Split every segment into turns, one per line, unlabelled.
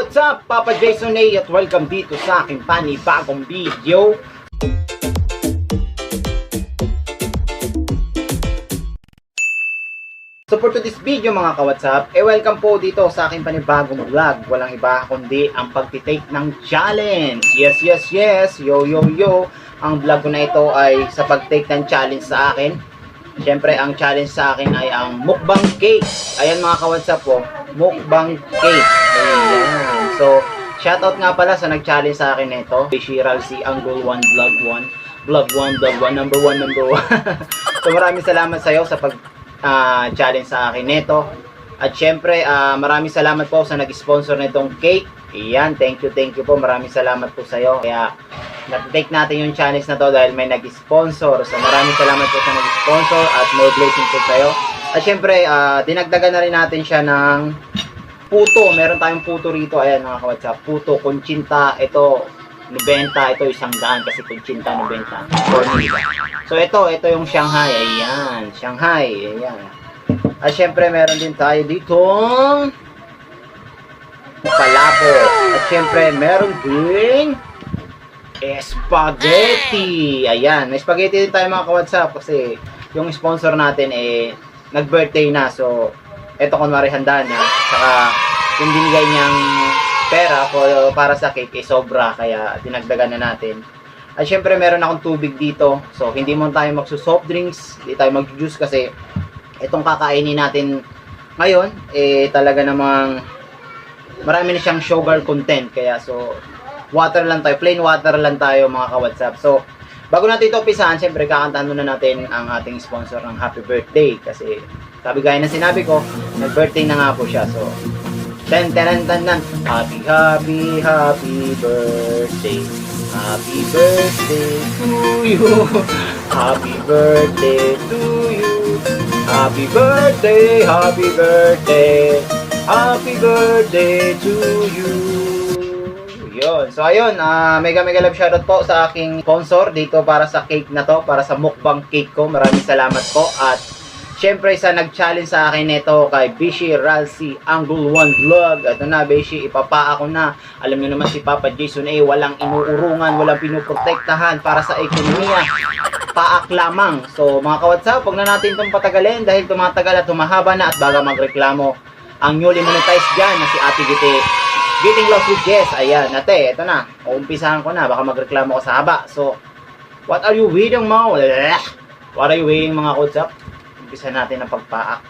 What's up? Papa Jason A at welcome dito sa aking panibagong video. So for today's video mga ka-WhatsApp, welcome po dito sa aking panibagong vlog. Walang iba kundi ang pagtitake ng challenge. Yes, yo. Ang vlog ko na ito ay sa pagtake ng challenge sa akin. Siyempre ang challenge sa akin ay ang mukbang cake. Ayan mga ka-WhatsApp po, mukbang cake. Ayan. So shoutout nga pala sa nag-challenge sa akin nito, Shiral si Angle 1 Vlog 1 number 1 So maraming salamat sa iyo sa pag challenge sa akin nito. At syempre maraming salamat po sa nag-sponsor nitong cake. Ayan, thank you po. Maraming salamat po sa iyo. Kaya na-take natin yung challenge na to dahil may nag-sponsor. So maraming salamat po sa nag-sponsor at more blessings po sa iyo. At syempre dinagdagan na rin natin siya ng puto. Meron tayong puto rito. Ayan mga ka-WhatsApp, puto Conchinta. Ito 90, ito 100 kasi Conchinta 90. So ito yung Shanghai. Ayan, Shanghai. Ayan. At syempre meron din tayo ditong palabo. At syempre meron din spaghetti. Ayan, may spaghetti din tayo mga ka-WhatsApp kasi yung sponsor natin nag-birthday na. So ito kunwari handa na. Saka yung binigay niyang pera para sa cake sobra, kaya dinagdagan na natin. At syempre meron akong tubig dito. So hindi mo tayo magso-soft drinks, hindi tayo mag-juice kasi itong kakainin natin ngayon talaga namang marami na siyang sugar content. Kaya so water lang tayo, plain water lang tayo mga ka-WhatsApp. So bago natin ito umpisahan, syempre kakantahan muna natin ang ating sponsor ng happy birthday kasi sabi gaya na sinabi ko, nag-birthday na nga po siya. So happy birthday. Happy birthday to you. Happy birthday to you. Happy birthday, happy birthday. Happy birthday to you. Yun. So ayun, mega love shoutout po sa aking sponsor dito para sa cake na to, para sa mukbang cake ko. Maraming salamat po. At syempre sa nag-challenge sa akin nito kay Bishi Ralsi Angle 1 Vlog. Ito na Bishi, ipapaa ko na. Alam niyo naman si Papa Jason walang inuurungan, walang pinuprotektahan para sa ekonomiya. Paak lamang. So mga ka-WhatsApp, huwag na natin itong patagalin dahil tumatagal at tumahaba na at baga magreklamo ang newly monetized dyan na si Ate Gite. Getting lost with Jess. Ayan, ate, ito na. Uumpisahan ko na, baka magreklamo ko sa haba. So, what are you waiting mo? What are you waiting mga ka-WhatsApp? Umpisa natin ang pagpaak.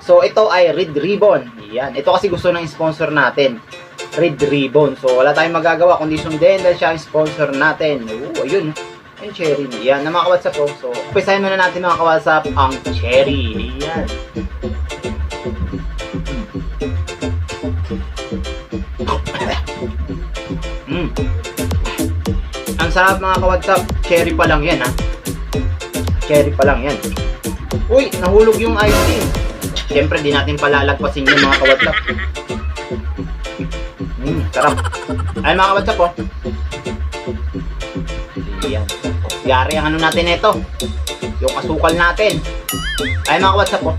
So ito ay Red Ribbon. Yan. Ito kasi gusto ng sponsor natin. Red Ribbon. So wala tayong magagawa kundi sundin dahil siya ang sponsor natin. Ayun. Ayun, cherry. Yan. Na mga ka-WhatsApp po. So umpisahin muna natin mga ka-WhatsApp ang cherry. Yan. Ang sarap mga ka-WhatsApp. Cherry pa lang yan ha. Cherry pa lang yan. Uy, nahulog yung ice cream. Siyempre, di natin palalagpasin yung mga ka-WhatsApp. Sarap. Ay mga ka-WhatsApp oh. Yan. Yari ang ano natin ito. Yung asukal natin. Ay mga ka-WhatsApp oh.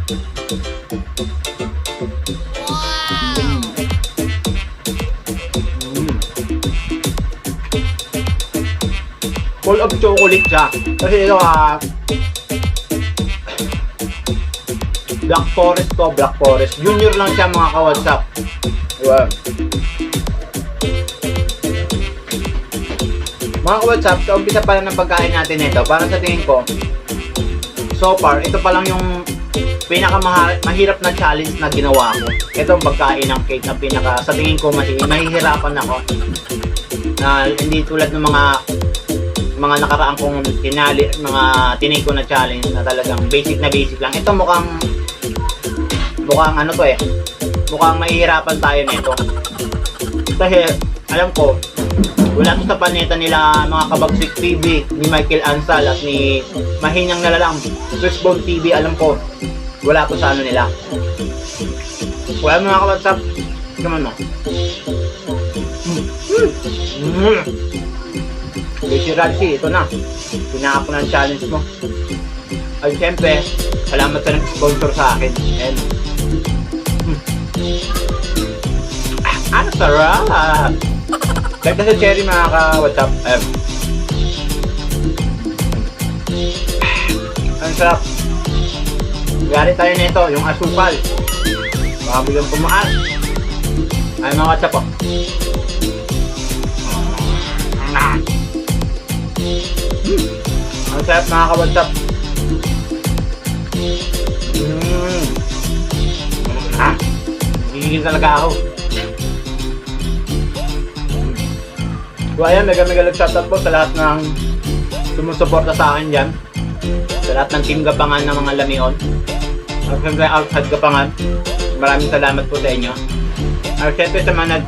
Full of chocolate siya. Kasi ito Black Forest to, Black Forest. Junior lang siya mga ka-WhatsApp. Diba? Mga ka-WhatsApp, sa umpisa pa lang ng pagkain natin ito, parang sa tingin ko, so far, ito pa lang yung pinakamahirap na challenge na ginawa ko. Itong pagkain ng cake na sa tingin ko, mahihirapan ako. Na hindi tulad ng mga nakaraang kong tinake ko na challenge na talagang basic lang. Ito mukhang ano to mukhang mahihirapan tayo nito kasi alam ko wala to sa paneta nila mga Kabagsik TV ni Michael Ansal at ni Mahinang Nalalang Firstborn TV. Alam ko wala to sa ano nila. Wala mga ka-WhatsApp naman mo. Bishi Ralsi, ito na. Pinaka ko ng challenge mo. Ay syempre salamat sa nag-sponsor sa akin. And sarap! Like na sa cherry mga ka-what's up? Ang sarap. Gari tayo nito, yung asukal. Baka biglang pumakas. Ay mga what's up po. Ang sarap mga ka-what's up. Gigigil talaga ako. So ayan, mega shoutout po sa lahat ng sumusuporta sa akin dyan. Sa lahat ng team Gapangan ng mga Lamion. At siyempre outside Gapangan. Maraming salamat po sa inyo. At siyempre sa mga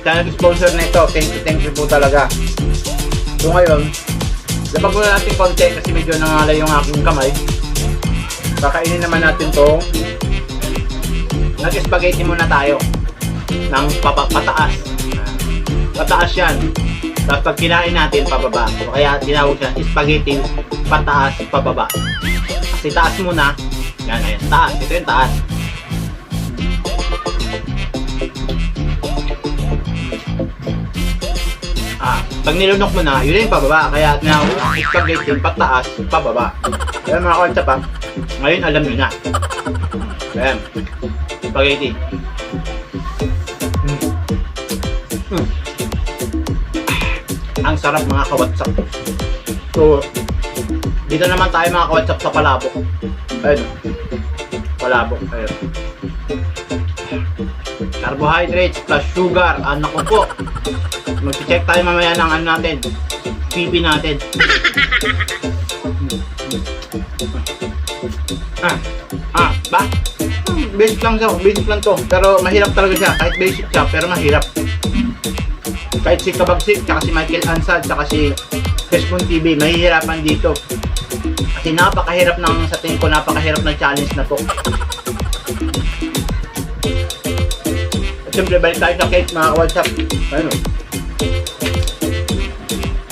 nag-sponsor na ito, thank you po talaga. So ngayon, lapag muna natin konti kasi medyo nangalay yung aking kamay. Kakainin naman natin to. Nag-spaghetti muna tayo ng pataas. Pataas yan. Tapos pag kinain natin, pababa. So, kaya tinawag siya spaghetti pataas, pababa. Kasi taas muna. Yan, ayan. Taas. Ito yung taas. Pag nilunok mo na, yun yung pababa. Kaya tinawag spaghetti pataas, pababa. Kaya mga konsa pa, ngayon alam nyo na. Ayan. Spaghetti. Ang sarap mga ka-WhatsApp. So, dito naman tayo mga ka-WhatsApp sa palabok. Ayun. Palabok. Ayun. Carbohydrates plus sugar. Anak ko po. Mag-check tayo mamaya ng ano natin. PB natin. Ba? Basic lang siya. Basic lang to. Pero mahirap talaga siya. Kahit basic siya, pero mahirap. Kahit si Kabagsik, tsaka si Michael Ansad, tsaka si Fesmon TV, mahihirapan dito. Kasi napakahirap ng, sa tingin ko, napakahirap ng challenge na to. At siyempre, balik tayo sa cake mga WhatsApp. Ano?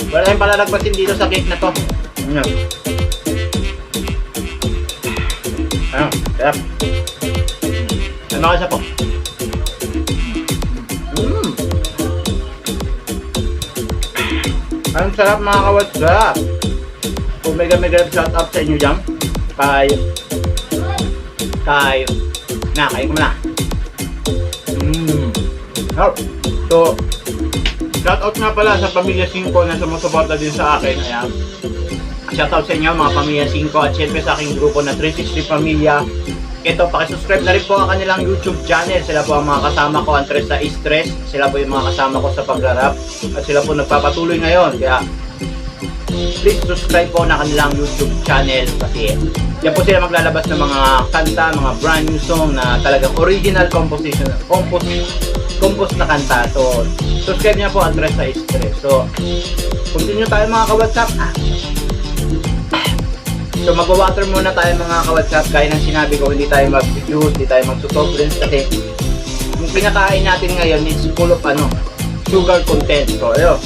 Wala tayong palalagpasin dito sa cake na to. Ano? Ano? Sarap. Ano kasi po? Ang sarap mga ka-WhatsApp. So mega shout out sa inyo dyan. Kayo na, kayo ko na. So shout out nga pala sa Pamilya 5 na sumusuporta din sa akin. Ayan. Shout out sa inyo mga Pamilya 5 at syempre sa aking grupo na 360 Pamilya. Ito, pakisubscribe na rin po ang kanilang YouTube channel. Sila po ang mga kasama ko, Andres sa Stress. Sila po yung mga kasama ko sa pagrarap. At sila po nagpapatuloy ngayon. Kaya, please subscribe po na kanilang YouTube channel. Kasi, yan po sila maglalabas ng mga kanta, mga brand new song na talagang original composition, compose na kanta. So, subscribe niya po, Andres sa Stress. So, continue tayo mga ka-WhatsApp. So mag-water muna tayo mga ka-WhatsApp. Gaya ng sinabi ko, hindi tayo mag-juice, hindi tayo mag-soft drinks kasi yung pinakain natin ngayon is full of sugar content. So ayun.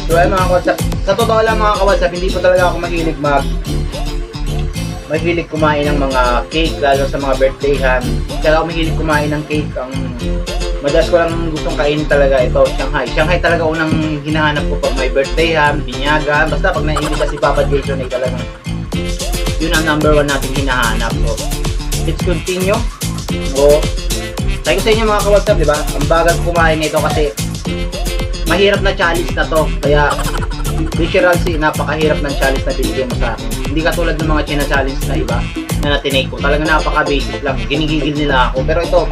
So ayun mga ka-WhatsApp. Sa totoo lang mga ka-WhatsApp, hindi po talaga ako mahilig kumain ng mga cake, lalo sa mga birthday ham. Kaya ako mahilig kumain ng cake. Ang madalas ko lang gustong kainin talaga ito, Shanghai. Shanghai talaga unang hinahanap ko pag may birthday ham, binyagan. Basta pag naiimbita si Papa Jason ay talagang yun ang number 1 natin hinahanap. So, let's continue. So, tayo sa inyo mga ka-WhatsApp, diba? Ang bagal kumain nito kasi mahirap na challenge na to. Kaya, literal napakahirap ng challenge na binigyan mo sa akin. Hindi katulad ng mga china-challenge na iba na natinake ko. Talaga napaka-basic lang. Ginigigil nila ako. Pero ito,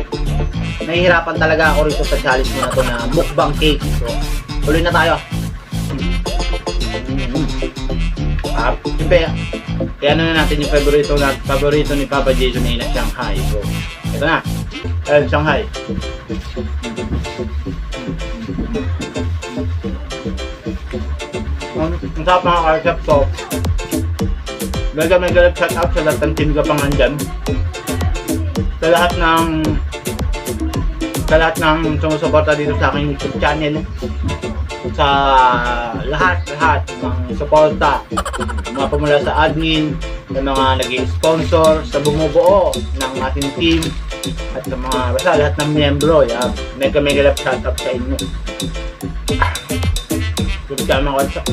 nahihirapan talaga ako rito sa challenge mo na to na mukbang cake. So, tuloy na tayo. Siyempre, kaya na natin yung paborito ni Papa Jason na Shanghai. So, ito na. Ayun, Shanghai. Ang sarap mga ka-WhatsApp. So, mega shout out sa lahat ng team Gapangan dyan. Sa lahat ng sumusuporta dito sa aking YouTube channel. Sa lahat ng suporta, mga pamula sa admin, sa mga nag-sponsor, sa bumubuo ng ating team, at sa mga basta lahat ng miyembro. Yan. Mega love shoutout sa inyo. Good ka mga WhatsApp.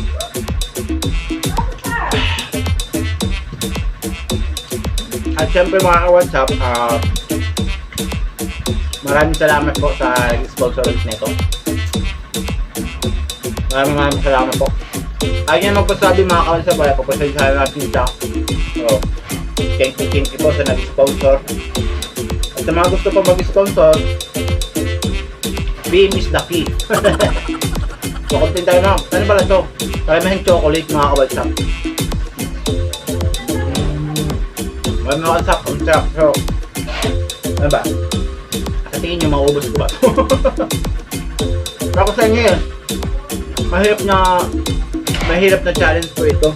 At syempre mga WhatsApp, maraming salamat po sa sponsor nito. Maraming salamat po. Ayaw nyo magpasabi mga WhatsApp, ay papasensyahan natin siya. So, thank you po sa nag-sponsor. At sa mga gusto po mag-sponsor, BIM is the key. So, content tayo na. Ano pala ito? Karamihang chocolate mga WhatsApp. Mga WhatsApp, ang sarap. So, ano ba? Sa tingin nyo, maubos ko ba? Pero ako sa inyo yun, mahirap na challenge po ito.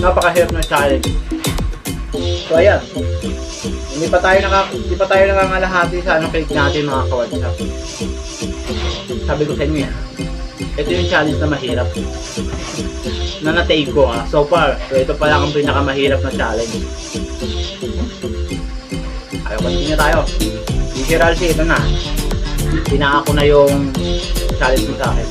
Napakahirap na challenge. So ayan, hindi pa tayo nangangalahati sa cake natin mga ka-WhatsApp. Sabi ko sa inyo yan, ito yung challenge na mahirap na na-take ko so far. So ito pala ang pinakamahirap na challenge. Ayaw, continue tayo. Si Ralsy, ito na, pinaka ko na yung challenge mo sa akin.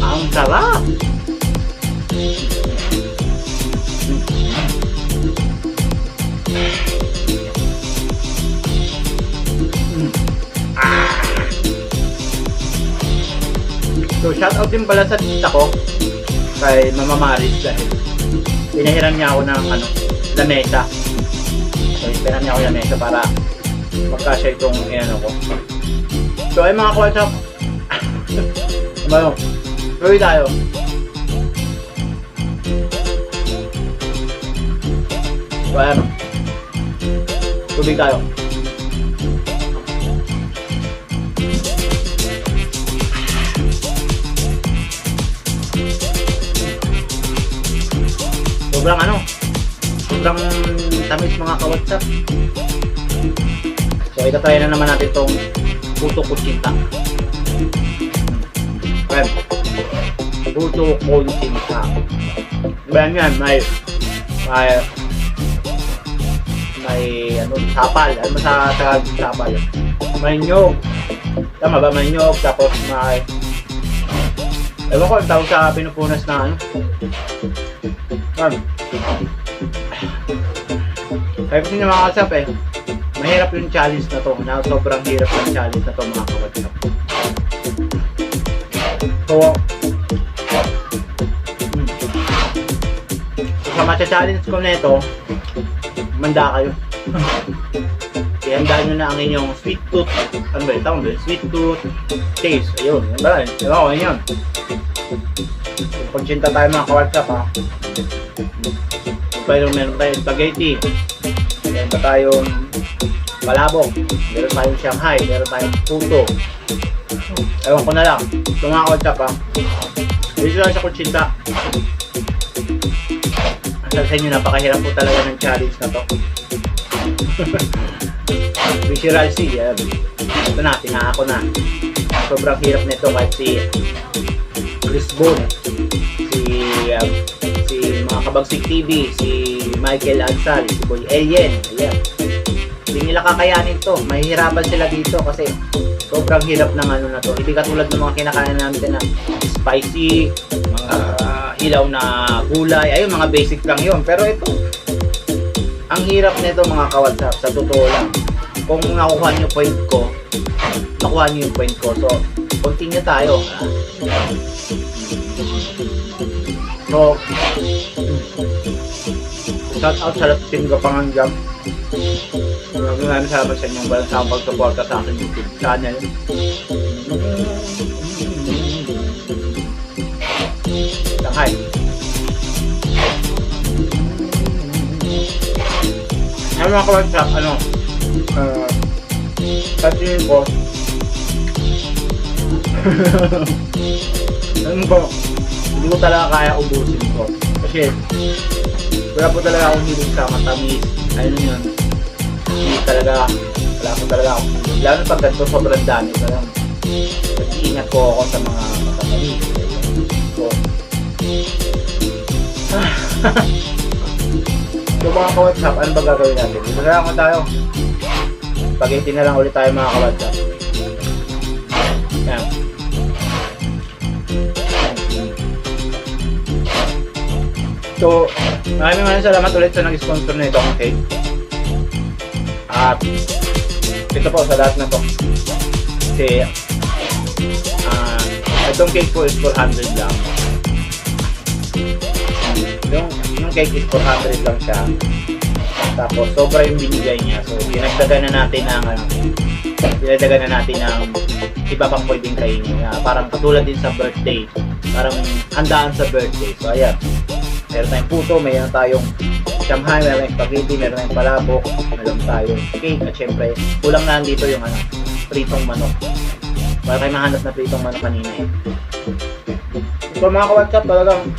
Ang sarap! So shoutout din pala sa tita ko kay Mama Maris dahil pinahiram niya ako ng lamesa. So pinahiram niya ako yung lamesa para magkasya itong ko. So ay mga ka-WhatsApp, ano, tuloy tayo. So ayan, tubig tayo. Sobrang tamis mga ka-WhatsApp. So itatry na naman natin itong puto kutsinta. Okay, puto kutsinta. Bayan yan, may sapal. Ano sa sapal? May nyog. Tama ba? May nyog. Tapos may ewan ko, ang tawag sa pinupunas na kaya kasi nyo mga WhatsApp mahirap yung challenge na to. Sobrang hirap yung challenge na to mga ka-WhatsApp. So sa matcha-challenge ko na ito, manda kayo. Ihandaan nyo na ang inyong sweet tooth. Ano ba yung tawag doon? Sweet tooth taste. Ayun, yan ba? Ayun, yan. Pagsinta tayo mga ka-WhatsApp pero meron tayong spaghetti, meron pa tayong palabok, meron tayong Shanghai, meron tayong puto. Ewan ko na lang. Ito mga ka-WhatsApp dito lang sa kutsinta. Sa inyo, napakahirap po talaga ng challenge na to. Si Ralsy, ito na, tinaka ko na. Sobrang hirap nito kahit si Chris Boone, si mga Kabagsik TV, si Michael Ansal, si Boy Alien, ayan. Hindi nila kakayanin to. Mahihirapan sila dito kasi sobrang hirap ng na to. Hindi katulad ng mga kinakain namin na spicy, mga hilaw na gulay, ayun, mga basic lang yun. Pero ito, ang hirap nito mga ka-WhatsApp, sa totoo lang. Kung nakuha nyo point ko, nakuha nyo yung point ko. So, continue tayo. So, shout out sa team Gapanganggap. Maraming salamat sa inyong walang sawang pagsuporta sa aking YouTube channel. Shanghai. Ano mga ka-WhatsApp, sabihin ko, hindi ko talaga kaya ubusin ko. Kasi, wala po talaga akong hilig sa matamis. Ayun yun. Hindi talaga, wala po talaga akong hilig. Lalo pag ganito sobrang dami. Talagang, nag-iingat ko ako sa mga matamis. So mga ka-WhatsApp, ano ba gagawin natin? Magkakaroon ko tayo. Spaghetti na lang ulit tayo mga ka-WhatsApp. Yan. So, maraming salamat ulit sa nag-sponsor na itong cake. At ito po sa lahat na to. Kasi itong cake po is 400 lang. Yung cake is 400 lang siya. Tapos sobra yung binigay niya. So dinagdagan na natin ng iba pang pwedeng kainin. Parang katulad din sa birthday. Parang handaan sa birthday. So ayan. Meron tayong puto, meron tayong Shanghai, meron tayong spaghetti, meron tayong palabok, meron tayong cake, at syempre kulang na dito yung pritong manok. Wala tayong mahanap na pritong manok kanina eh. So mga ka-WhatsApp, talagang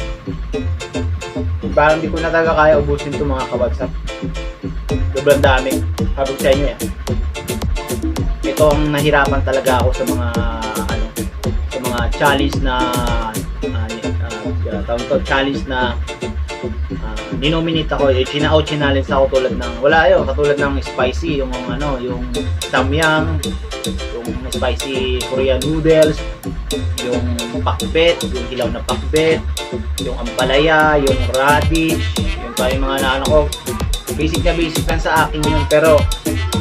parang di ko na talaga kaya ubusin itong mga ka-WhatsApp. Sobrang dami. Habang sa inyo eh. Ito ang nahirapan talaga ako sa mga challenge na challenge na dinominate ako, china-challenge ako tulad ng katulad ng spicy, yung samyang, yung spicy Korean noodles, yung pakbet, yung hilaw na pakbet, yung ampalaya, yung radish, yung mga basic lang sa akin yun. Pero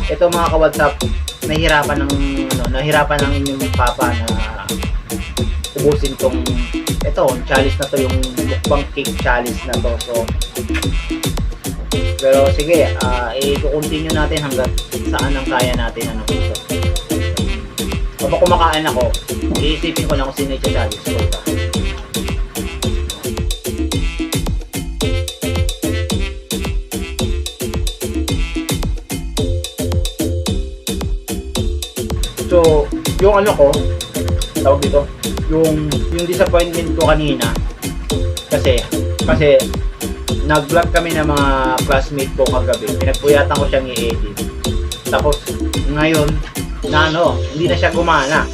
ito mga ka-WhatsApp, nahirapan ng inyong papa na ubusin tong challenge na to, yung mukbang cake challenge na to. So pero sige, i-continue natin hanggang saan ang kaya natin ito. Kapag kumakain ako, iisipin ko na kung sino i-challenge ko. So, yung tawag dito, yung disappointment ko kanina, kasi nag-vlog kami ng mga classmate ko kagabi, pinagpuyatan ko siyang i-edit, tapos ngayon hindi na siya gumana.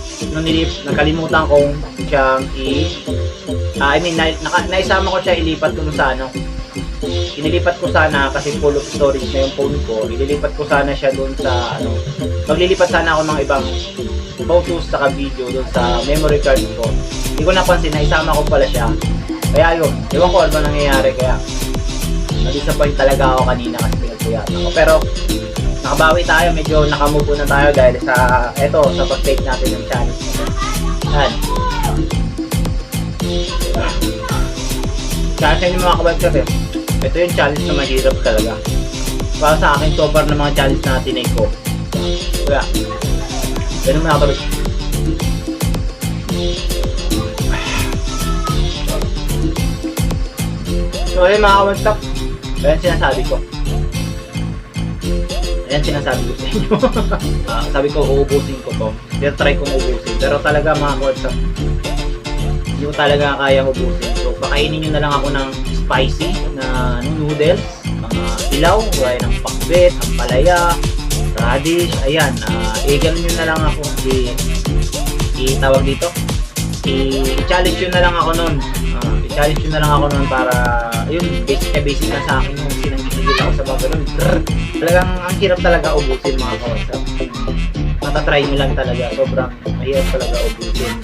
Nakalimutan kong siyang naisama ko siya, ilipat ko sa inilipat ko sana kasi full of storage na yung phone ko. Ililipat ko sana siya doon sa maglilipat sana ako ng ibang photos saka video doon sa memory card ko. Hindi ko napansin na isama ko pala siya. Kaya yun, ewan ko ano ba nangyayari, kaya na-disappoint talaga ako kanina kasi pinagpuyatan ko. Pero nakabawi tayo, medyo nakamove na tayo dahil sa pag-take natin ng challenge. Yan. Kaya sa inyo mga ka-WhatsApp ito yung challenge na mahirap talaga. Para sa akin, so far na mga challenge na tinake ko. Kaya, ganun mga kabit. So ayun mga ka-WhatsApp, ayan sinasabi ko sa inyo. Sabi ko, uubusin ko to. Try kong ubusin. Pero talaga mga ka-WhatsApp, hindi ko talaga kaya ubusin. So pakainin nyo na lang ako ng spicy na noodles, mga ilaw, gaya ng pakbet, ampalaya, radish, ayan. Ganun nyo na lang ako. I-tawag dito, i-challenge nyo na lang ako nun. I-challenge nyo na lang ako nun para, yun, basic na sa akin yung sinanggit ako sa mga ganun. Talagang ang hirap talaga ubusin mga ka-WhatsApp. Matatry nyo lang talaga. Sobrang mahirap talaga ubusin.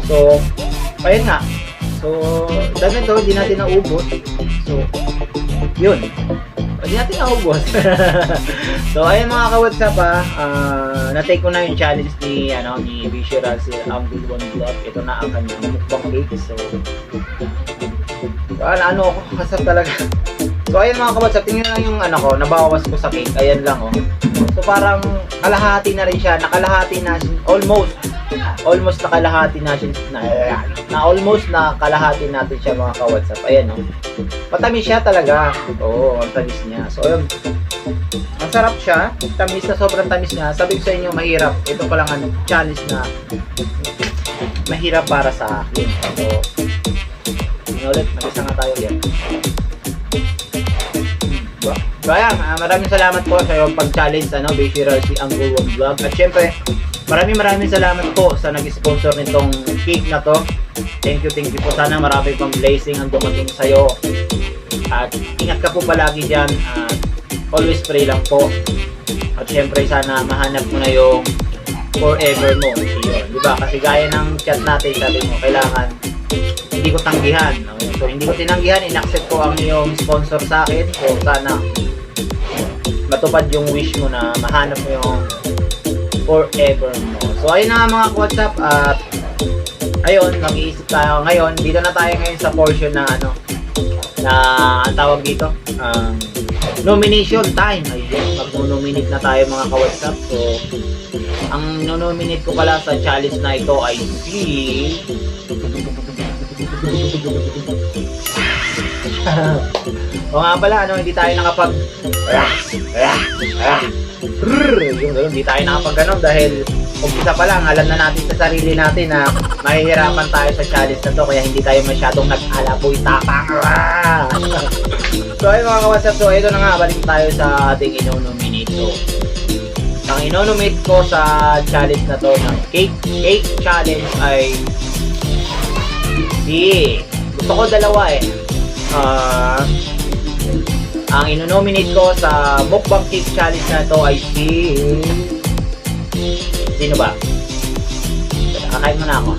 So, ayun nga. So, dahil ito, hindi natin naubos. So, yun. Hindi natin naubos. So, ayun mga ka-WhatsApp na-take ko na yung challenge ni Bishira, si Angle One Vlog. Ito na ang kanyang mukbang cake. So, kasap talaga. So, ayun mga ka-WhatsApp, tingnan lang yung nabawas ko sa cake. Ayan lang So, parang kalahati na rin siya. Nakalahati na almost nakalahati natin siya mga ka-WhatsApp. Ayan matamis siya talaga. Ang tamis niya. So ayun, ang sarap siya, tamis na, sobrang tamis niya. Sabi ko sa inyo, mahirap. Ito pa lang challenge na mahirap para sa akin. So ulit, mag-isa nga tayo yan. So ayan, maraming salamat po sa iyong pag-challenge Bishira, si Angle One Vlog. At syempre, maraming salamat po sa nag-sponsor nitong cake na to. Thank you po. Sana marami pang blessing ang dumating sa'yo. At ingat ka po palagi dyan. At always pray lang po. At syempre sana mahanap mo na yung forever mo. Yun, diba? Kasi gaya ng chat natin, sabi mo, kailangan hindi ko tanggihan. So hindi ko tinanggihan, inaccept ko ang iyong sponsor sa akin. So sana matupad yung wish mo na mahanap mo yung forever mo. So ayun na nga mga WhatsApp. At ayun, mag-iisip tayo ngayon. Dito na tayo ngayon sa portion na ano, na ang tawag dito, nomination time. Ayun, mag-nominate na tayo mga ka-WhatsApp. So ang nominate ko pala sa challenge na ito ay si o nga pala, ano, hindi tayo nakapag hindi tayo nakapag ganon dahil umpisa pa lang, alam na natin sa sarili natin na mahihirapan tayo sa challenge na to, kaya hindi tayo masyadong nag-alaboy tapang. So ayun mga ka-WhatsApp, so ito na nga, balik tayo sa ating ino-nominate. So ang ino-nominate ko sa challenge na to ng cake challenge ay gusto ko dalawa eh. Ang ino-nominate ko sa mukbang cake challenge na to ay sino ba? Kakain mo na ako.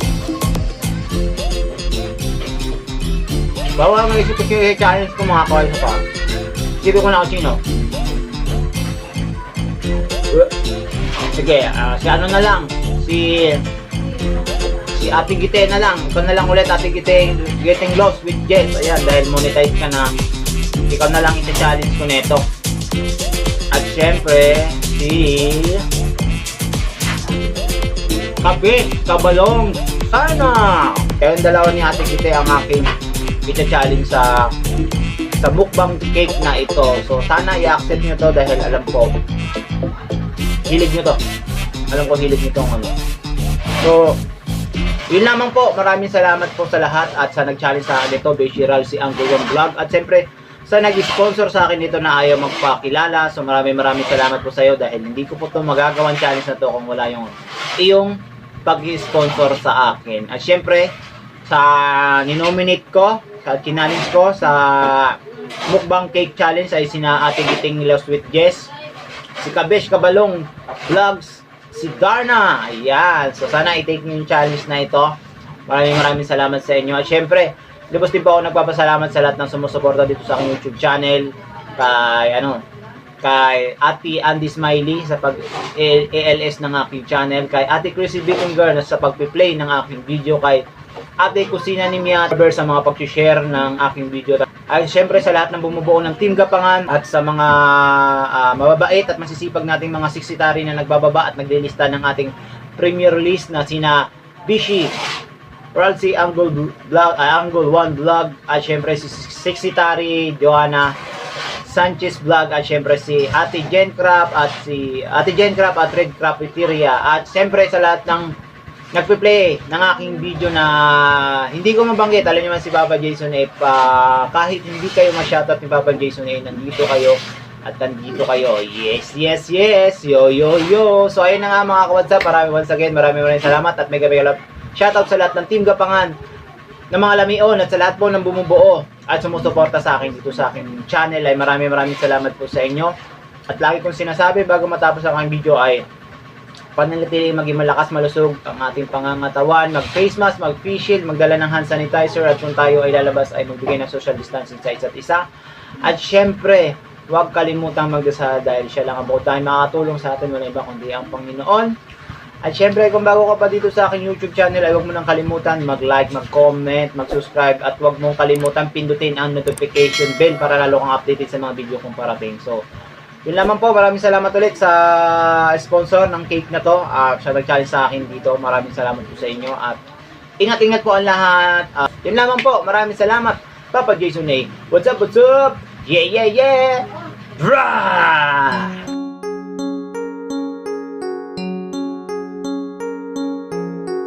Bawa ang isip ko yung challenge ko mga kawal pa. Sige ko na ako sino. Sige, si ano na lang. Si Ate Gite na lang. Ikaw na lang ulit, Ate Gite, getting lost with Jess. Ayan, dahil monetize ka na. Ikaw na lang ita-challenge ko neto. At syempre, si Kabalong. Sana! Kaya yung dalawa ni Ate Gite ang aking ita-challenge sa mukbang cake na ito. So, sana i-accept nyo to dahil alam ko, hilig nyo to. Alam ko hilig nyo tong ano. So, yun lamang po. Maraming salamat po sa lahat at sa nag-challenge sa akin ito, Beshiral, si Uncle One Vlog. At siyempre, sa nag-sponsor sa akin ito na ayaw magpakilala. So maraming salamat po sa iyo dahil hindi ko po ito magagawang challenge na to kung wala yung iyong pag-sponsor sa akin. At siyempre, sa ninominate ko, sa challenge ko, sa mukbang cake challenge ay sina Ate Giting Lost with Jess, si Kabalong Vlogs, si Darna. Ayan. So sana i-take niyo yung challenge na ito. Maraming salamat sa inyo. At syempre, lubos din po ako nagpapasalamat sa lahat ng sumusuporta dito sa aking YouTube channel. Kay Ate Andy Smiley sa pag-ALS ng aking channel. Kay Ate Chrissy Bittinger sa pag-play ng aking video. Kay Ate Kusina ni Mia sa mga pag-share ng aking video. At syempre sa lahat ng bumubuo ng Team Gapangan at sa mga mababait at masisipag nating mga siksitari na nagbababa at naglilista ng ating premier list na sina Bishi, Ralsy, Angle One Vlog, at syempre si Siksitari Joanna Sanchez Vlog, at syempre si Ate Jencraft at Red Cafeteria, at syempre sa lahat ng nagpe-play ng aking video na hindi ko mabanggit. Alam niyo man si Papa Jason A, kahit hindi kayo ma-shoutout ni Papa Jason A, nandito kayo at nandito kayo. Yes, yo. So ayun na nga mga ka-WhatsApp, maraming salamat at mega shoutout sa lahat ng Team Gapangan ng mga lamion at sa lahat po ng bumubuo at sumusuporta sa akin dito sa aking channel. Ay maraming salamat po sa inyo. At lagi kong sinasabi bago matapos ang aking video ay pananatili maging malakas malusog ang ating pangangatawan, mag-face mask, mag-face shield, magdala ng hand sanitizer, at kung tayo ay lalabas ay magbigay ng social distancing sa isa't isa. At syempre, huwag kalimutang magdasal dahil siya lang ang buong tayo makakatulong sa atin, wala iba kundi ang Panginoon. At syempre, kung bago ka pa dito sa aking YouTube channel, ay huwag mo nang kalimutan mag-like, mag-comment, mag-subscribe, at huwag mong kalimutan pindutin ang notification bell para lalo kang updated sa mga video kong parating. So, yun lamang po. Maraming salamat ulit sa sponsor ng cake na to. Siya nag-challenge sa akin dito. Maraming salamat po sa inyo. At ingat-ingat po ang lahat. Yun lamang po. Maraming salamat. Papa Jason A. What's up? Yeah. Brah!